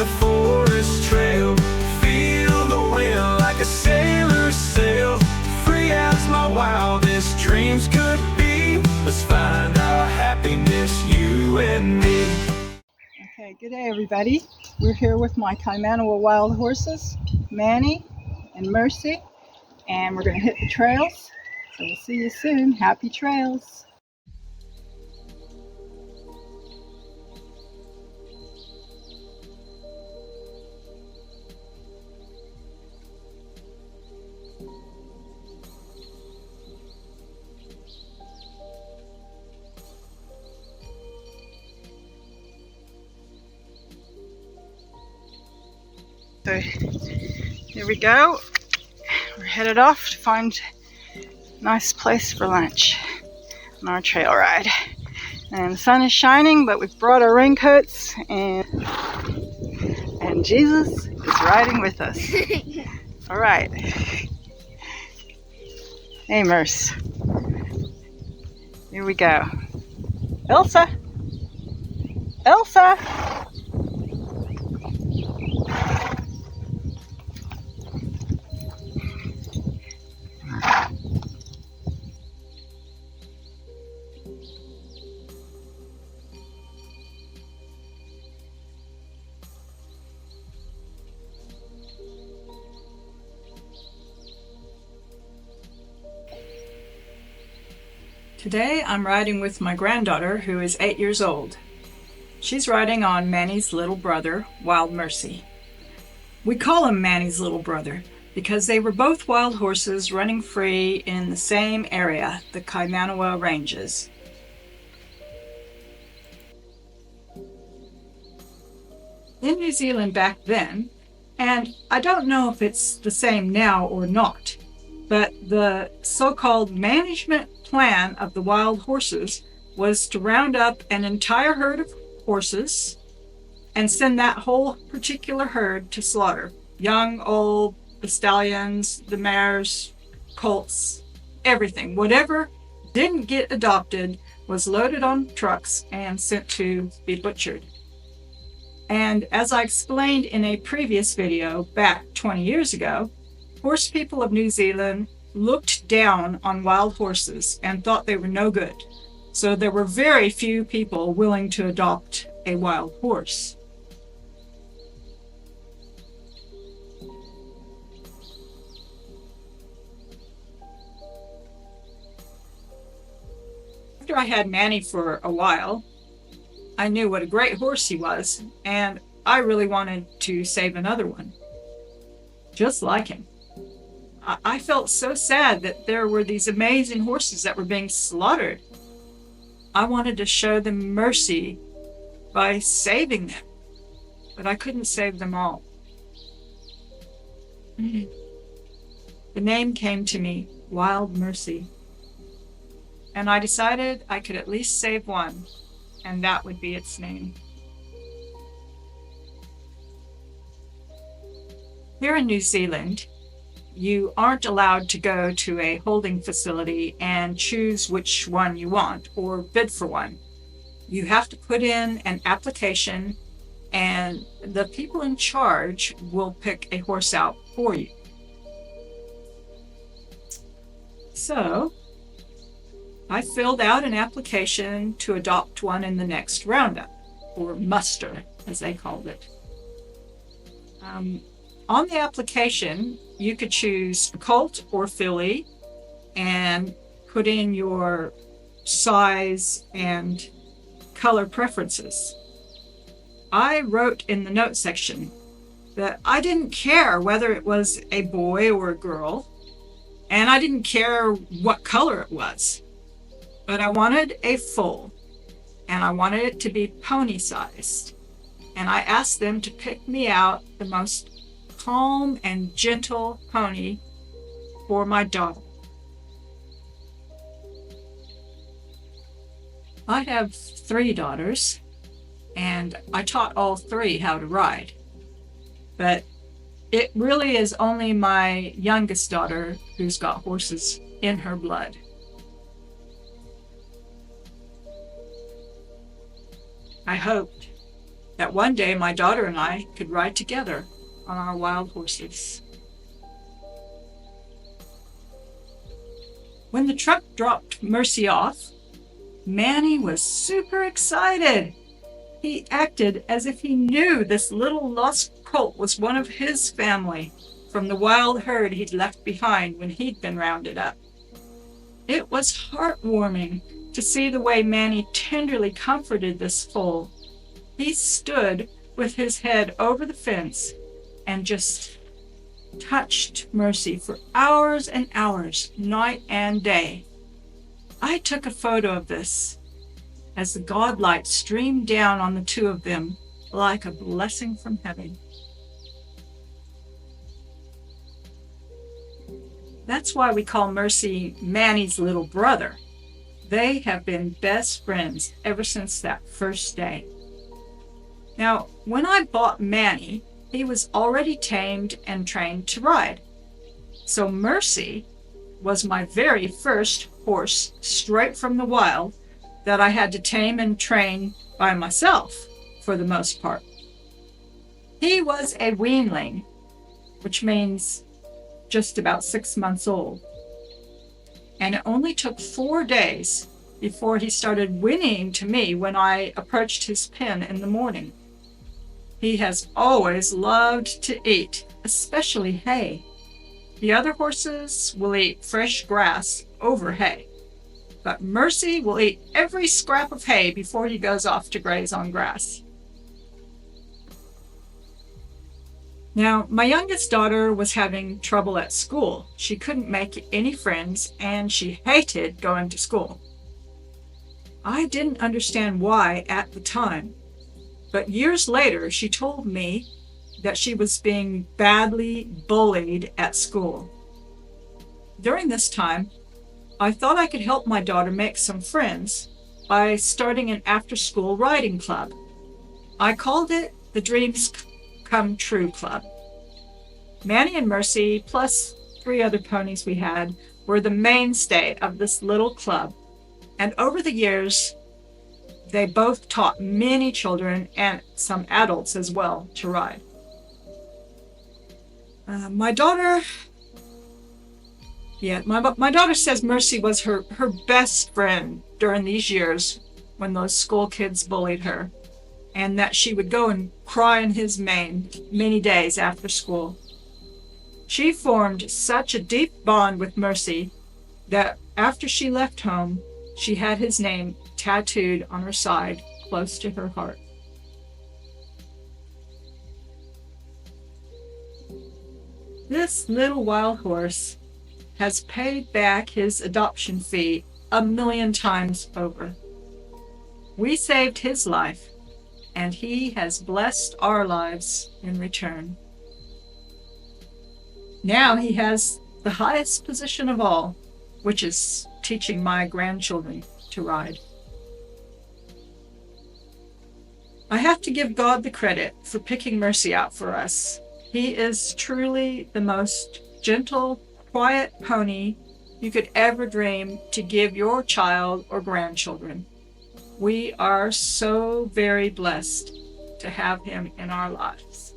the forest trail. Feel the wind like a sailor's sail. Free as my wildest dreams could be. Let's find our happiness, you and me. Okay, good day everybody. We're here with my Kaimanawa wild horses, Manny and Mercy, and we're going to hit the trails. So we'll see you soon. Happy trails. So here we go. We're headed off to find a nice place for lunch on our trail ride. And the sun is shining, but we've brought our raincoats, and Jesus is riding with us. All right. Hey, Merce. Here we go. Elsa! Elsa! Today I'm riding with my granddaughter, who is 8 years old. She's riding on Manny's little brother, Wild Mercy. We call him Manny's little brother because they were both wild horses running free in the same area, the Kaimanawa Ranges. In New Zealand back then, and I don't know if it's the same now or not, but the so-called management plan of the wild horses was to round up an entire herd of horses and send that whole particular herd to slaughter. Young, old, the stallions, the mares, colts, everything. Whatever didn't get adopted was loaded on trucks and sent to be butchered. And as I explained in a previous video back 20 years ago, horse people of New Zealand looked down on wild horses and thought they were no good. So there were very few people willing to adopt a wild horse. After I had Manny for a while, I knew what a great horse he was, and I really wanted to save another one, just like him. I felt so sad that there were these amazing horses that were being slaughtered. I wanted to show them mercy by saving them, but I couldn't save them all. The name came to me, Wild Mercy, and I decided I could at least save one, and that would be its name. Here in New Zealand, you aren't allowed to go to a holding facility and choose which one you want or bid for one. You have to put in an application, and the people in charge will pick a horse out for you. So I filled out an application to adopt one in the next roundup, or muster, as they called it. On the application, you could choose colt or filly and put in your size and color preferences. I wrote in the note section that I didn't care whether it was a boy or a girl, and I didn't care what color it was, but I wanted a foal, and I wanted it to be pony-sized, and I asked them to pick me out the most calm and gentle pony for my daughter. I have 3 daughters, and I taught all 3 how to ride, but it really is only my youngest daughter who's got horses in her blood. I hoped that one day my daughter and I could ride together on our wild horses. When the truck dropped Mercy off, Manny was super excited. He acted as if he knew this little lost colt was one of his family from the wild herd he'd left behind when he'd been rounded up. It was heartwarming to see the way Manny tenderly comforted this foal. He stood with his head over the fence and just touched Mercy for hours and hours, night and day. I took a photo of this as the godlight streamed down on the two of them like a blessing from heaven. That's why we call Mercy Manny's little brother. They have been best friends ever since that first day. Now, when I bought Manny, he was already tamed and trained to ride. So Mercy was my very first horse straight from the wild that I had to tame and train by myself for the most part. He was a weanling, which means just about 6 months old. And it only took 4 days before he started whinnying to me when I approached his pen in the morning. He has always loved to eat, especially hay. The other horses will eat fresh grass over hay, but Mercy will eat every scrap of hay before he goes off to graze on grass. Now, my youngest daughter was having trouble at school. She couldn't make any friends, and she hated going to school. I didn't understand why at the time, but years later she told me that she was being badly bullied at school. During this time, I thought I could help my daughter make some friends by starting an after-school riding club. I called it the Dreams Come True Club. Manny and Mercy, plus 3 other ponies we had, were the mainstay of this little club. And over the years, they both taught many children and some adults as well to ride. My daughter says Mercy was her best friend during these years when those school kids bullied her, and that she would go and cry in his mane many days after school. She formed such a deep bond with Mercy that after she left home, she had his name tattooed on her side close to her heart. This little wild horse has paid back his adoption fee 1,000,000 times over. We saved his life, and he has blessed our lives in return. Now he has the highest position of all, which is teaching my grandchildren to ride. I have to give God the credit for picking Mercy out for us. He is truly the most gentle, quiet pony you could ever dream to give your child or grandchildren. We are so very blessed to have him in our lives.